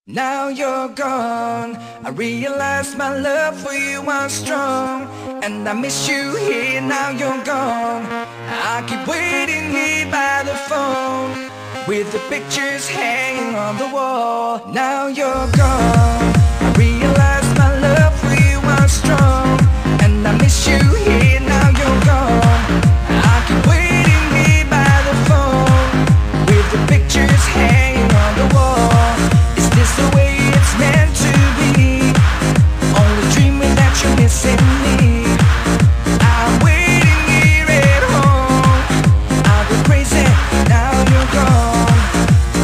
Now you're gone, I realize my love for you was strong, and I miss you here. Now you're gone, I keep waiting here by the phone, with the pictures hanging on the wall. Now you're gone, I realize my love for you was strong, and I miss you here. Now you're gone, I keep waiting here by the phone, with the pictures hanging on the wall. Is this the way it's meant to be? Only dreaming that you're missing me. I'm waiting here at home, I go crazy, now you're gone.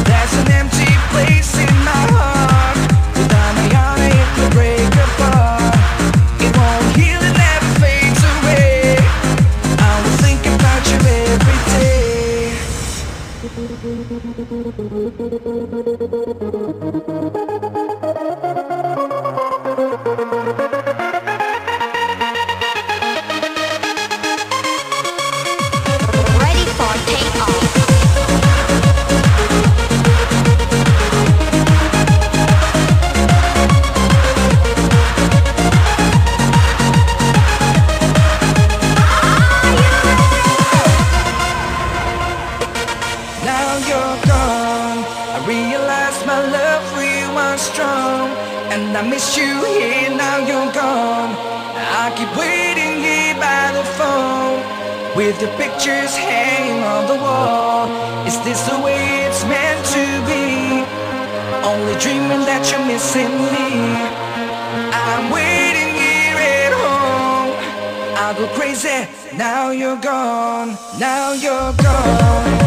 There's an empty place in my heart, without my honor it could break apart. It won't heal, it never fades away. I will think about you every day. Ready for takeoff. Now you're gone, I realize my love for you was strong, and I miss you here. Now you're gone, I keep waiting here by the phone, with the pictures hanging on the wall. Is this the way it's meant to be? Only dreaming that you're missing me. I'm waiting here at home, I go crazy. Now you're gone, now you're gone.